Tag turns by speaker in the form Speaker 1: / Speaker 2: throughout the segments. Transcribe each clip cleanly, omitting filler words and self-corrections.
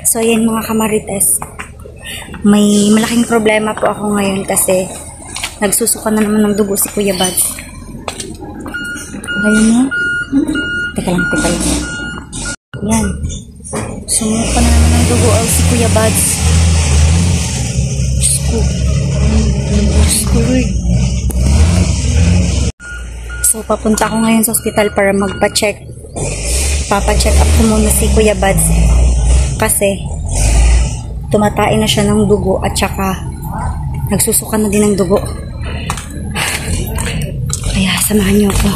Speaker 1: So yan mga kamarites, may malaking problema po ako ngayon kasi nagsusuka na naman ng dugo si Kuya Buds. Ayun na. Teka lang. Yan. Sumuka na naman ng dugo si Kuya Buds. Diyos ko. So papunta ako ngayon sa ospital para magpa-check. Papa-check up ko muna si Kuya Buds kasi tumatay na siya ng dugo at saka nagsusuka na din ng dugo. Kaya samahan niyo ako.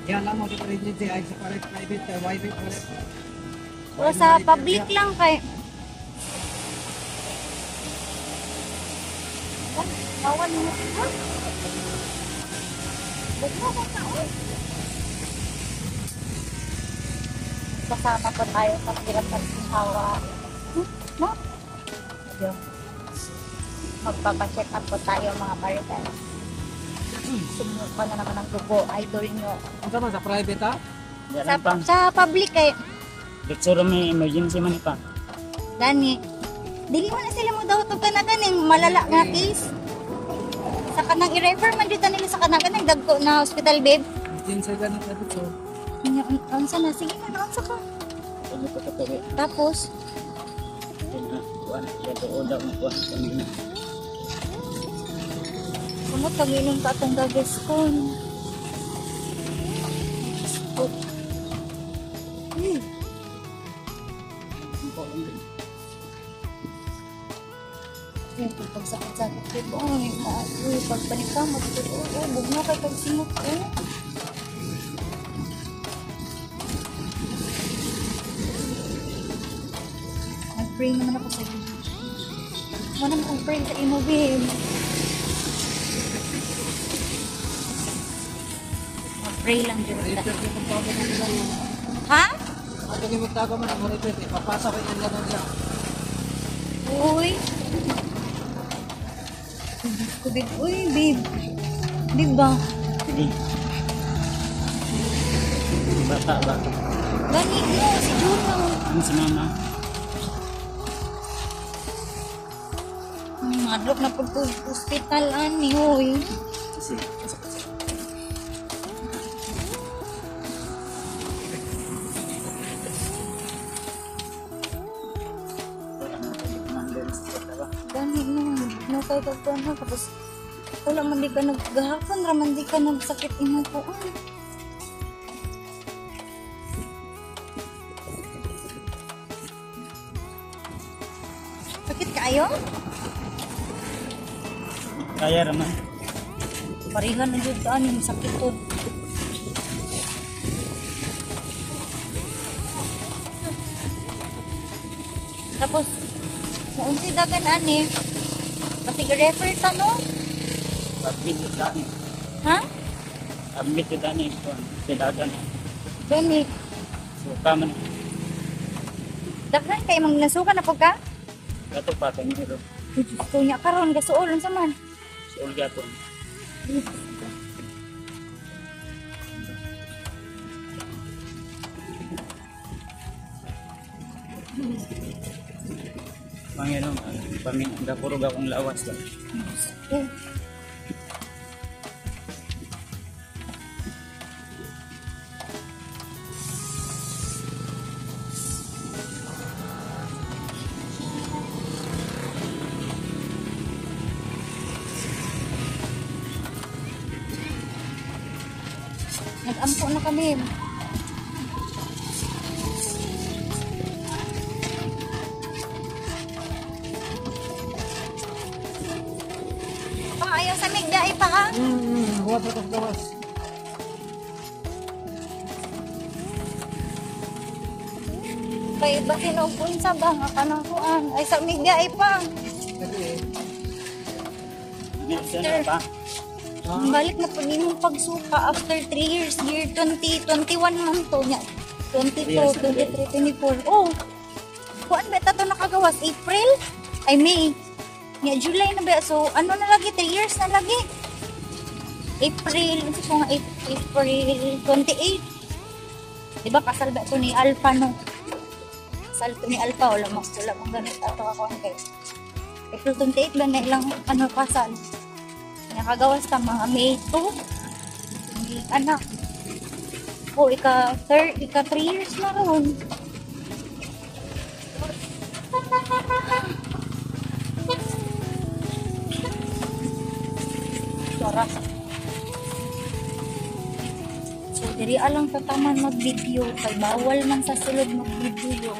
Speaker 2: Yan lang mo, di pa rin ay sa private, private.
Speaker 1: O sa public lang kay bawal mo ha? Bugno ko na kasama po tayo sa hirap ng hawa. No? Magpapacheck up po tayo mga paritan. Sumuko na naman ang dugo, idol nyo.
Speaker 2: Ang sama sa private ha?
Speaker 1: Sa public eh.
Speaker 3: Dito may emergency man pa.
Speaker 1: Gani. Dili mo na sila mo daw ito ka na ganing malala nga case. Sa kanang i-refer man dito nila sa kanang ganing dagko na hospital, babe.
Speaker 2: Diyan sa ganun na dito.
Speaker 1: Ansa na? Sige na, naansa ka. Tapos? Kumot, pag-inom ka itong Gaviscon. Pagsakit-sakit ko, pagpanikamat ko, bug na kay pagsimot ko. Mag-pray naman ako sa iyo. Wala naman kong pray sa imo, babe. Mag-pray lang dito. Ha?
Speaker 2: Ang galimot tago man ang repeat, papasa ko yung ganun lang.
Speaker 1: Uy. Uy, babe. Diba?
Speaker 3: Sige. Bata.
Speaker 1: Gani mo, si Juno.
Speaker 3: Ano si mama?
Speaker 1: Madlok na pag-hospital, ani, uy.
Speaker 3: Sige.
Speaker 1: Gani mo, nakay ka na. Tapos, wala man di ka naggahapon, raman di ka nagsakit ina ko. Sakit kayo?
Speaker 3: Kaya raman.
Speaker 1: Parihan na dito, ani, sakit to. Tapos, maunti dagan, ani. Pati refer ta, no?
Speaker 3: Admit ko dani.
Speaker 1: Ha?
Speaker 3: Admit ko dani. Silagan.
Speaker 1: Gani.
Speaker 3: So, kaman.
Speaker 1: Daghan kay mang nasuka na pagka?
Speaker 3: Gato pa tayo nito.
Speaker 1: Gusto niya karon gasuolon sa man.
Speaker 3: So, gato. Panginoon, Panginoon, gapurog akong lawas lang.
Speaker 1: Nag-ampo na kami. Ayaw sa migdai pa ha?
Speaker 2: Huwag pa itong gawas.
Speaker 1: Kaya ba tinupon sa bang kanang kuan? Ay sa migdai pa.
Speaker 3: After pa.
Speaker 1: Balik na po ninyong pagsuka after 3 years. Year 2021 man to niya. 22, 23, 24. Oh! Kuan ba ito nakagawas? April? Ay May. Niya July na ba? So ano na lagi? 3 years na lagi. April, ito ko nga, April 28. Diba kasal ba ito ni Alpha, no? Kasal ito ni Alpha, wala mong ganit ato ako ang guys. April 28 ba na ilang ano kasal? Nakagawas ka mga May 2. Hindi anak. O, ika 3 years na ron. Sora. So, diri alang tataman mag-video. Kay bawal man sa sulod mag-video.